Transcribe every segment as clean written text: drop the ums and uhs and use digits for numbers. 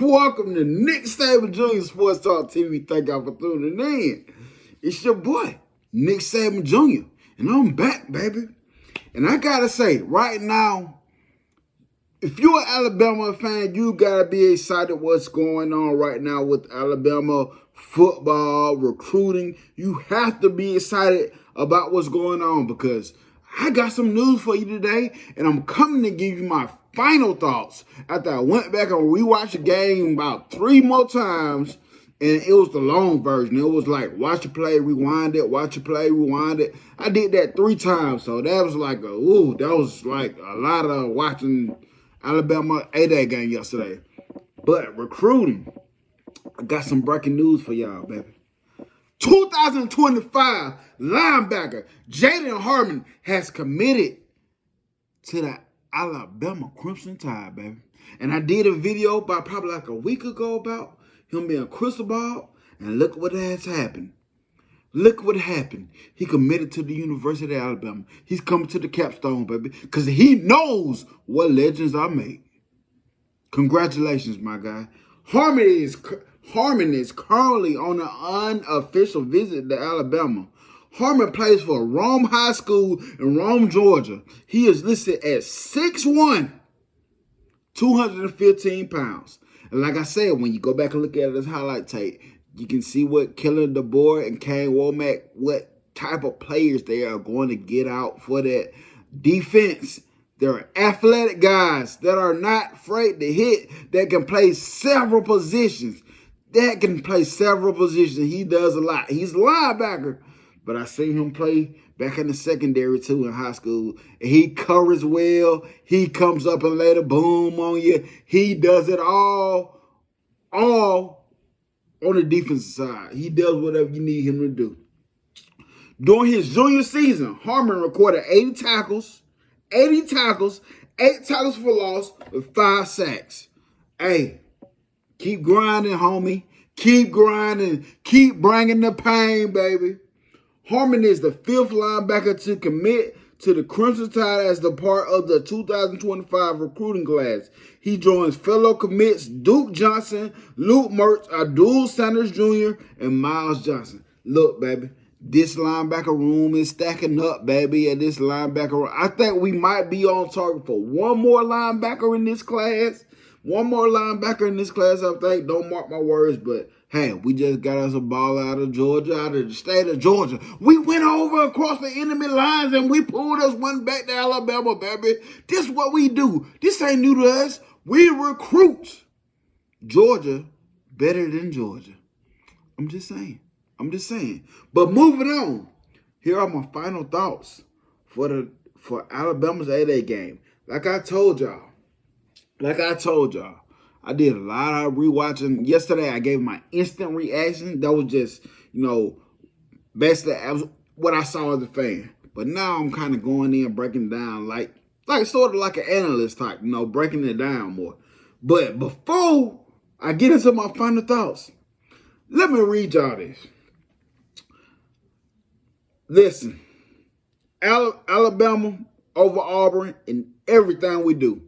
Welcome to Nick Saban Jr. Sports Talk TV. Thank y'all for tuning in. It's your boy, Nick Saban Jr. And I'm back, baby. And I gotta say, right now, if you're an Alabama fan, you gotta be excited what's going on right now with Alabama football, recruiting. You have to be excited about what's going on because I got some news for you today, and I'm coming to give you my final thoughts after I went back and rewatched the game about 3 more times, and it was the long version. It was like watch it play, rewind it, watch it play, rewind it. I did that 3 times, so that was like that was like a lot of watching Alabama A-Day game yesterday. But recruiting, I got some breaking news for y'all, baby. 2025 linebacker Jaedon Harmon has committed to the Alabama Crimson Tide, baby. And I did a video about probably like a week ago about him being Cristobal, and look what has happened. Look what happened. He committed to the University of Alabama. He's coming to the capstone, baby, because he knows what legends are made. Congratulations, my guy. Harmon is currently on an unofficial visit to Alabama. Harmon plays for Rome High School in Rome, Georgia. He is listed at 6'1", 215 pounds. And like I said, when you go back and look at this highlight tape, you can see what Kellen DeBoer and Kane Womack, what type of players they are going to get out for that defense. They're athletic guys that are not afraid to hit, that can play several positions. He does a lot. He's a linebacker, but I seen him play back in the secondary too in high school. And he covers well. He comes up and lay the boom on you. He does it all on the defensive side. He does whatever you need him to do. During his junior season, Harmon recorded 80 tackles, 8 tackles for loss with 5 sacks. Hey, keep grinding, homie. Keep grinding. Keep bringing the pain, baby. Harmon is the 5th linebacker to commit to the Crimson Tide as the part of the 2025 recruiting class. He joins fellow commits Duke Johnson, Luke Mertz, Abdul Sanders Jr., and Miles Johnson. Look, baby, this linebacker room is stacking up, baby, and this linebacker room. I think we might be on target for one more linebacker in this class. I think. Don't mark my words, but hey, we just got us a ball out of Georgia, out of the state of Georgia. We went over across the enemy lines and we pulled us one back to Alabama, baby. This is what we do. This ain't new to us. We recruit. Georgia better than Georgia. I'm just saying. But moving on, here are my final thoughts for Alabama's A-Day game. Like I told y'all, I did a lot of rewatching. Yesterday, I gave my instant reaction. That was just, basically what I saw as a fan. But now I'm kind of going in, breaking down like sort of like an analyst type, breaking it down more. But before I get into my final thoughts, let me read y'all this. Listen, Alabama over Auburn in everything we do.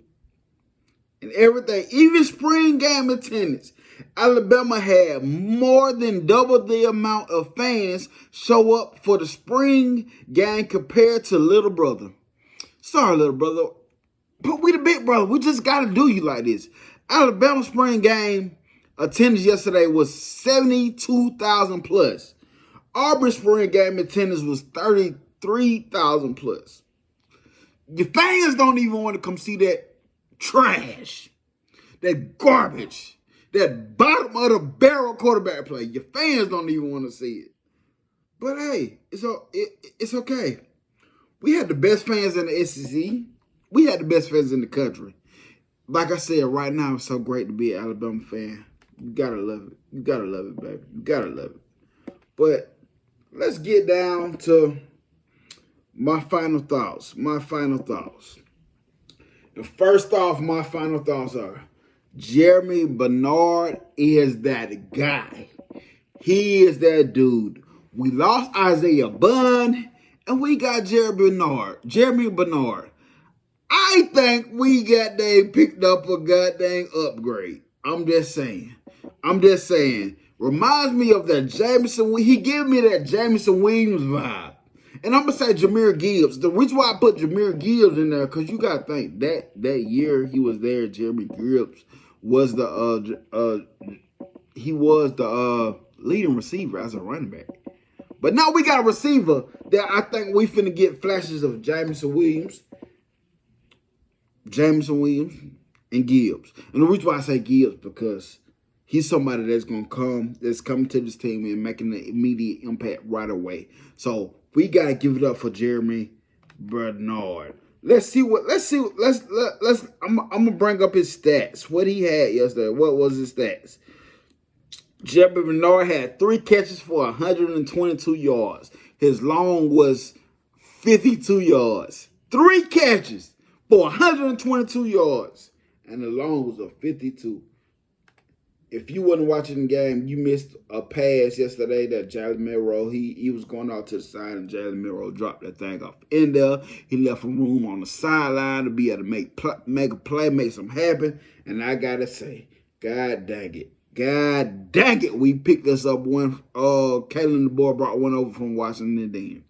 And everything, even spring game attendance, Alabama had more than double the amount of fans show up for the spring game compared to little brother. Sorry, little brother, but we the big brother. We just got to do you like this. Alabama spring game attendance yesterday was 72,000 plus. Auburn spring game attendance was 33,000 plus. Your fans don't even want to come see that trash, that garbage, that bottom of the barrel quarterback play. Your fans don't even want to see it. But hey, it's okay. We had the best fans in the SEC. We had the best fans in the country. Like I said, right now it's so great to be an Alabama fan. You gotta love it. You gotta love it, baby. You gotta love it. But let's get down to my final thoughts. The first off, my final thoughts are Jeremy Bernard is that guy. He is that dude. We lost Isaiah Bunn, and we got Jeremy Bernard. I think we picked up a goddamn upgrade. I'm just saying. I'm just saying. Reminds me of that Jameson. He gave me that Jameson Williams vibe. And I'm going to say Jahmyr Gibbs. The reason why I put Jahmyr Gibbs in there, because you got to think that year he was there, Jahmyr Gibbs was the leading receiver as a running back. But now we got a receiver that I think we finna get flashes of Jameson Williams, and Gibbs. And the reason why I say Gibbs because he's somebody that's coming to this team and making an immediate impact right away. So we gotta give it up for Jeremy Bernard. I'm gonna bring up his stats. What he had yesterday. What was his stats? Jeremy Bernard had 3 catches for 122 yards. His long was 52 yards. 3 catches for 122 yards. And the long was a 52. If you wasn't watching the game, you missed a pass yesterday that Jaedon Harmon, he was going out to the side and Jaedon Harmon dropped that thing off in there. He left a room on the sideline to be able to make a play, make something happen. And I got to say, God dang it, we picked this up one. Kalen the boy brought one over from Washington then.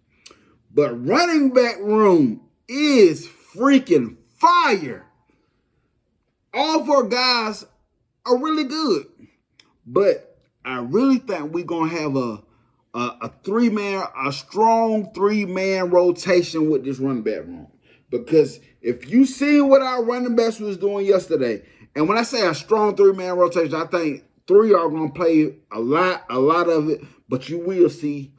But running back room is freaking fire. All 4 guys are really good. But I really think we're going to have a strong 3-man rotation with this running back room. Because if you see what our running backs was doing yesterday, and when I say a strong 3-man rotation, I think 3 are going to play a lot of it, but you will see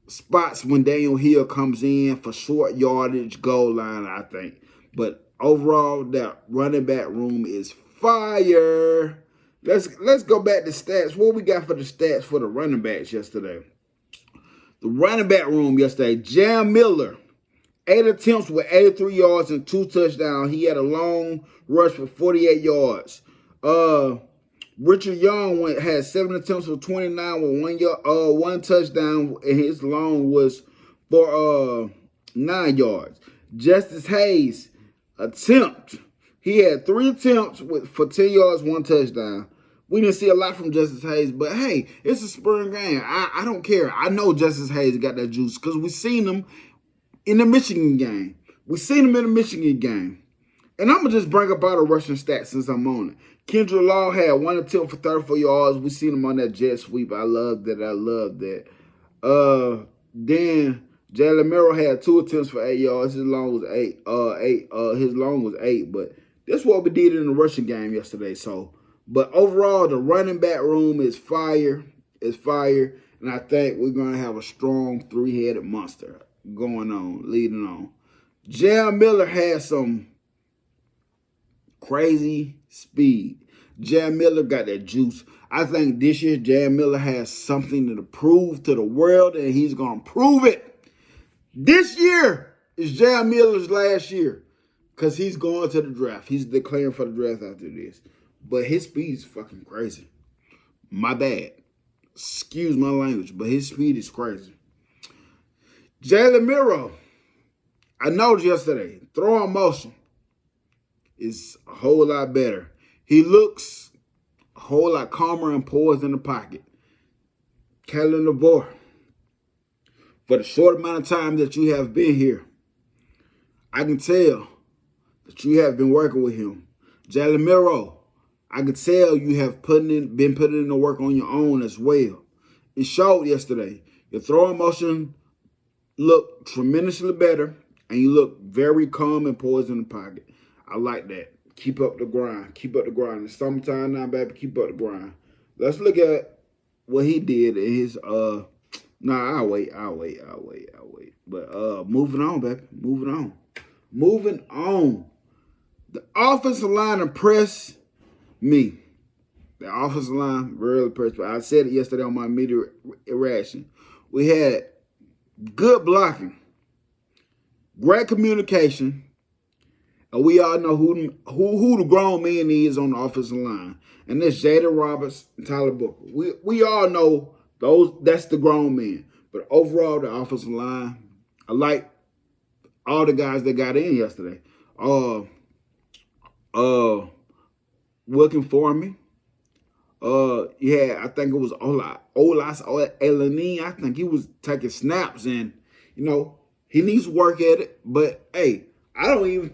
spots when Daniel Hill comes in for short yardage, goal line, I think. But overall, that running back room is fire. Let's go back to stats. What we got for the stats for the running backs yesterday? The running back room yesterday, Jam Miller, 8 attempts with 83 yards and 2 touchdowns. He had a long rush for 48 yards. Richard Young had 7 attempts for 29 with 1 touchdown, and his long was for 9 yards. Justice Hayes he had 3 attempts for 10 yards, 1 touchdown. We didn't see a lot from Justice Hayes, but hey, it's a spring game. I don't care. I know Justice Hayes got that juice because we seen him in the Michigan game. And I'm going to just bring up all the rushing stats since I'm on it. Kendra Law had 1 attempt for 34 yards. We seen him on that jet sweep. I love that. Then Jalen Merrill had 2 attempts for 8 yards. His long was 8, but that's what we did in the rushing game yesterday. So, but overall, the running back room is fire. And I think we're going to have a strong 3-headed monster leading on. Jam Miller had some crazy speed. Jam Miller got that juice. I think this year Jam Miller has something to prove to the world, and he's going to prove it. This year is Jam Miller's last year because he's going to the draft. He's declaring for the draft after this. But his speed is fucking crazy. My bad. Excuse my language, but his speed is crazy. Jalen Miro, I noticed yesterday, throwing motion is a whole lot better. He looks a whole lot calmer and poised in the pocket. Kalen DeVore, for the short amount of time that you have been here, I can tell that you have been working with him. Jalen Miro, I could tell you have been putting in the work on your own as well. It showed yesterday. Your throwing motion looked tremendously better, and you look very calm and poised in the pocket. I like that. Keep up the grind. It's summertime now, baby. Keep up the grind. Let's look at what he did in his I'll wait. But moving on, baby. Moving on. The offensive line impressed me. The offensive line really impressed me. I said it yesterday on my media reaction. We had good blocking, great communication, and we all know who the grown man is on the offensive line. And that's Jaden Roberts and Tyler Booker. We all know that's the grown man. But overall, the offensive line, I like all the guys that got in yesterday. Working for me. Yeah, I think it was Olas Eleni. I think he was taking snaps, and you know he needs to work at it. But hey, I don't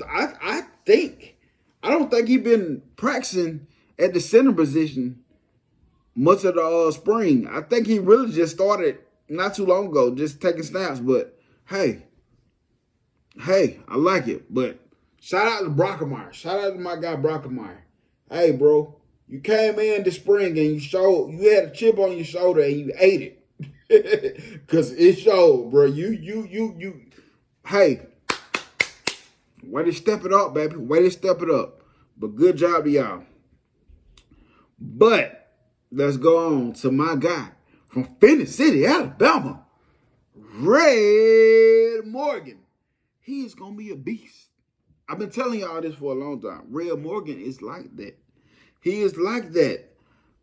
think he been practicing at the center position much of the spring. I think he really just started not too long ago, just taking snaps. But hey, I like it. But shout out to Brockemeyer. Shout out to my guy Brockemeyer. Hey, bro, you came in this spring and you had a chip on your shoulder and you ate it. Cause it showed, bro. You. Hey, way to step it up, baby. Way to step it up. But good job to y'all. But let's go on to my guy from Phoenix City, Alabama, Red Morgan. He is gonna be a beast. I've been telling y'all this for a long time. Red Morgan is like that. He is like that.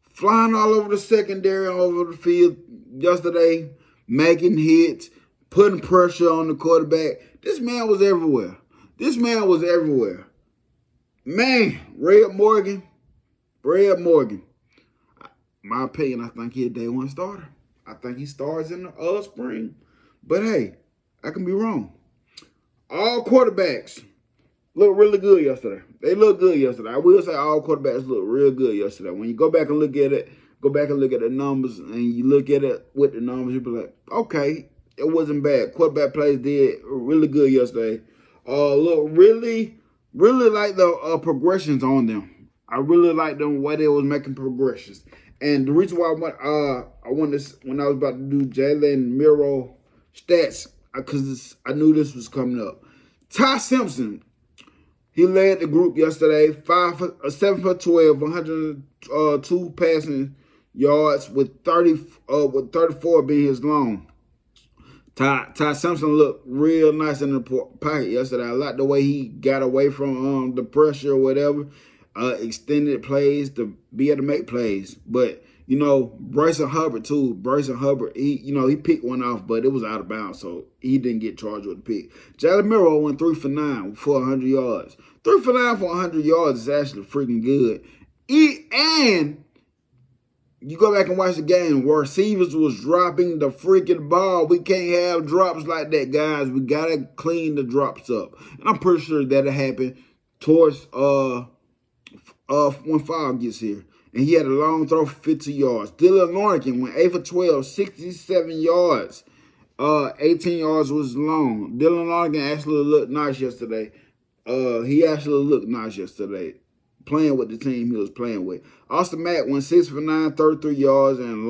Flying all over the secondary, all over the field yesterday, making hits, putting pressure on the quarterback. This man was everywhere. Man, Red Morgan. My opinion, I think he's a day one starter. I think he starts in the spring. But hey, I can be wrong. All quarterbacks look really good yesterday. They look good yesterday. I will say all quarterbacks look real good yesterday. When you go back and look at it, go back and look at the numbers, and you look at it with the numbers, you'll be like, okay, it wasn't bad. Quarterback plays did really good yesterday. Look, really like the progressions on them. I really like them way they was making progressions. And the reason why I want this when I was about to do Jalen Miro stats, because I knew this was coming up. Ty Simpson, he led the group yesterday, 7 for 12, 102 passing yards with 34 being his long. Ty Simpson looked real nice in the pocket yesterday. I like the way he got away from the pressure or whatever. Extended plays to be able to make plays. But, you know, Bryson Hubbard, he picked one off, but it was out of bounds, so he didn't get charged with the pick. Jalen Miro went 3 for 9 for 100 yards. 3 for 9 for 100 yards is actually freaking good. And you go back and watch the game where receivers was dropping the freaking ball. We can't have drops like that, guys. We got to clean the drops up. And I'm pretty sure that'll happen towards when Fowl gets here. And he had a long throw for 50 yards. Dylan Larkin went 8 for 12, 67 yards. 18 yards was long. Dylan Larkin actually looked nice yesterday. Playing with the team he was playing with. Austin Mack went 6 for 9, 33 yards, and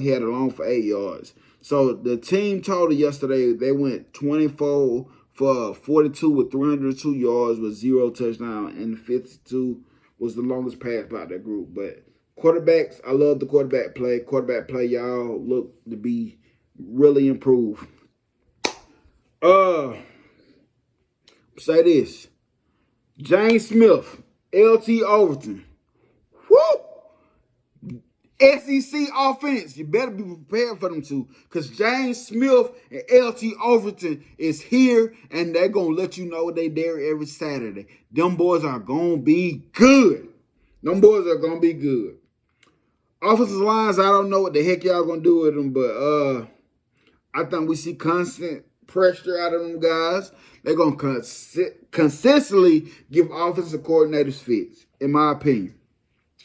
he had a long for 8 yards. So the team total yesterday, they went 24 for 42 with 302 yards with 0 touchdown, and 52 was the longest pass by that group. But quarterbacks, I love the quarterback play. Quarterback play, y'all look to be really improved. Say this. James Smith, LT Overton. Woo! SEC offense. You better be prepared for them two. Because James Smith and LT Overton is here, and they're going to let you know they there every Saturday. Them boys are going to be good. Offensive lines, I don't know what the heck y'all going to do with them, but I think we see constant pressure out of them guys. They're going to consistently give offensive coordinators fits, in my opinion.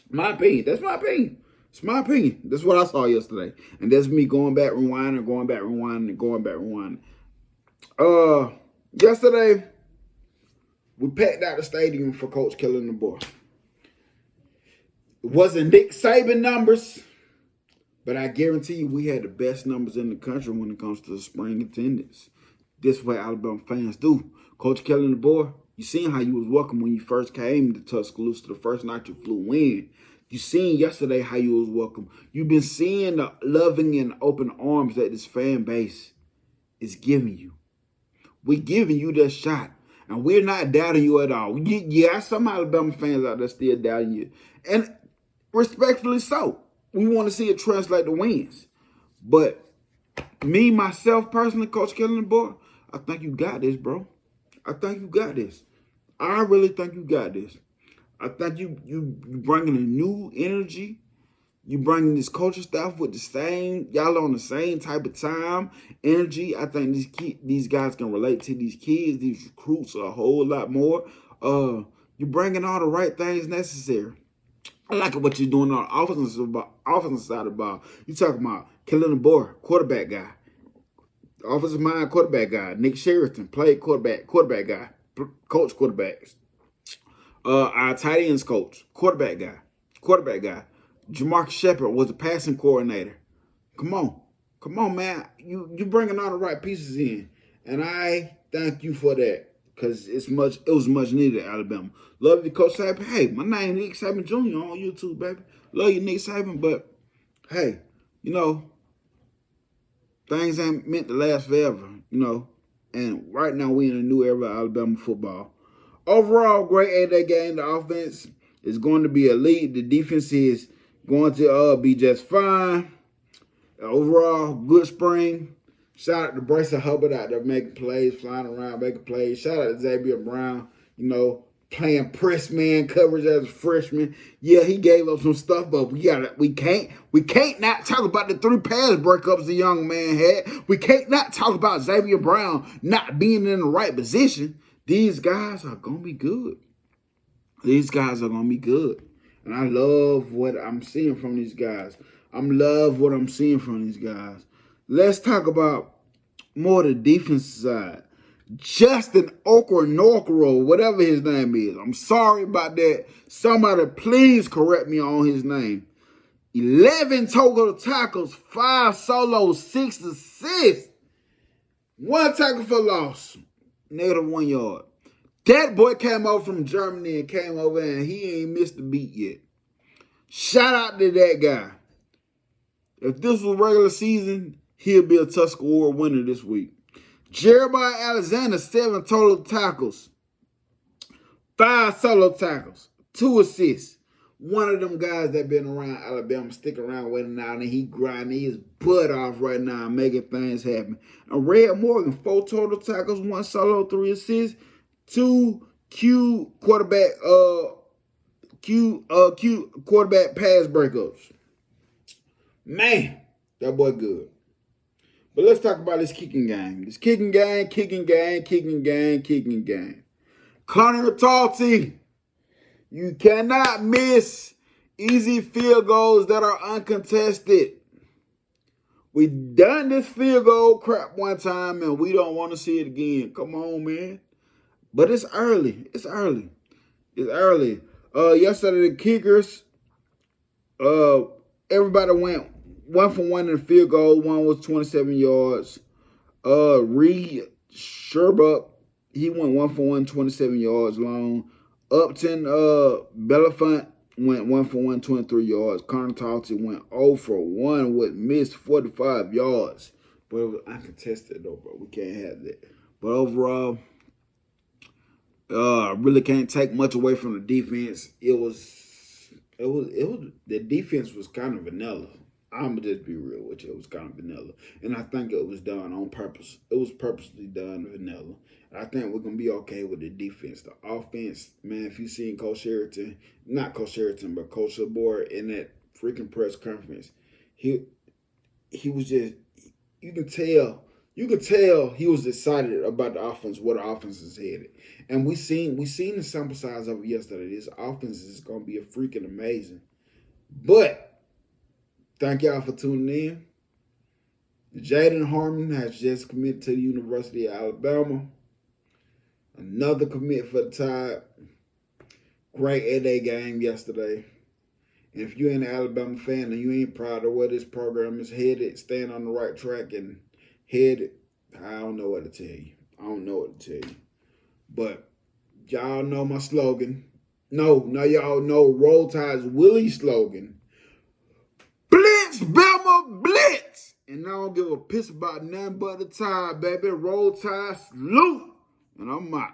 That's my opinion. It's my opinion. That's what I saw yesterday. And that's me going back, rewinding. Yesterday, we packed out the stadium for Coach Killing the Boy. It wasn't Nick Saban numbers, but I guarantee you we had the best numbers in the country when it comes to the spring attendance. This is what Alabama fans do. Coach Killing the Boy, you seen how you was welcome when you first came to Tuscaloosa the first night you flew in. You seen yesterday how you was welcome. You've been seeing the loving and open arms that this fan base is giving you. We're giving you that shot. And we're not doubting you at all. Yeah, some Alabama fans out there still doubting you. And respectfully so. We want to see it translate to wins. But me, myself, personally, Coach Killing the Boy, I think you got this, bro. I think you got this. I really think you got this. I think you bringing a new energy You bringing this coaching staff with the same, y'all on the same type of time, energy. I think these guys can relate to these kids, these recruits a whole lot more. You're bringing all the right things necessary. I like what you're doing on the offensive side of the ball. You talking about Kellen DeBoer, quarterback guy. Offensive mind quarterback guy. Nick Sheraton played quarterback guy. Coach quarterbacks. Our tight ends coach, quarterback guy. Jamarcus Shepard was the passing coordinator. Come on, man. You bringing all the right pieces in, and I thank you for that because it was much needed at Alabama. Love you, Coach Saban. Hey, my name is Nick Saban Jr. on YouTube, baby. Love you, Nick Saban, but hey, things ain't meant to last forever, And right now we in a new era of Alabama football. Overall, great 8-day game. The offense is going to be elite. The defense is going to be just fine. Overall, good spring. Shout out to Bryson Hubbard out there making plays, flying around, making plays. Shout out to Xavier Brown, playing press man coverage as a freshman. Yeah, he gave up some stuff, but we can't not talk about the 3 pass breakups the young man had. We can't not talk about Xavier Brown not being in the right position. These guys are gonna be good. And I love what I'm seeing from these guys. Let's talk about more the defensive side. Justin Okoronkwo, whatever his name is. I'm sorry about that. Somebody please correct me on his name. 11 total tackles, 5 solos, 6 assists. 1 tackle for loss. -1 yard. That boy came over from Germany and came over and he ain't missed a beat yet. Shout out to that guy. If this was regular season, he'll be a Tusker Award winner this week. Jeremiah Alexander, 7 total tackles, 5 solo tackles, 2 assists. One of them guys that been around Alabama, stick around waiting out, and he grinding his butt off right now, making things happen. And Red Morgan, 4 total tackles, 1 solo, 3 assists, 2 Q quarterback pass breakups. Man, that boy good. But let's talk about this kicking game. Connor Talty. You cannot miss easy field goals that are uncontested. We done this field goal crap one time and we don't want to see it again. Come on, man. But it's early. Yesterday the kickers, everybody went 1 for 1 in the field goal. One was 27 yards. Reed Sherbuck, he went 1 for 1, 27 yards long. Upton Belafonte went 1 for 1, 23 yards. Connor Talty went 0 for 1 with missed 45 yards. But it was uncontested though, bro. We can't have that. But overall, I really can't take much away from the defense. The defense was kind of vanilla. I'm gonna just be real with you. It was kind of vanilla. And I think it was done on purpose. It was purposely done vanilla. I think we're going to be okay with the defense. The offense, man, if you seen Coach Sheraton, not Coach Sheraton, but Coach LeBoer in that freaking press conference, he was just, you could tell he was excited about the offense, where the offense is headed. And we seen the sample size of it yesterday. This offense is going to be a freaking amazing. But thank y'all for tuning in. Jaedon Harmon has just committed to the University of Alabama. Another commit for the Tide. Great 8-day game yesterday. And if you ain't an Alabama fan and you ain't proud of where this program is headed, staying on the right track and headed, I don't know what to tell you. But y'all know my slogan. No, y'all know Roll Tide's Willie slogan. Blitz, Bama, blitz! And I don't give a piss about nothing but the Tide, baby. Roll Tide, salute! And I'm out.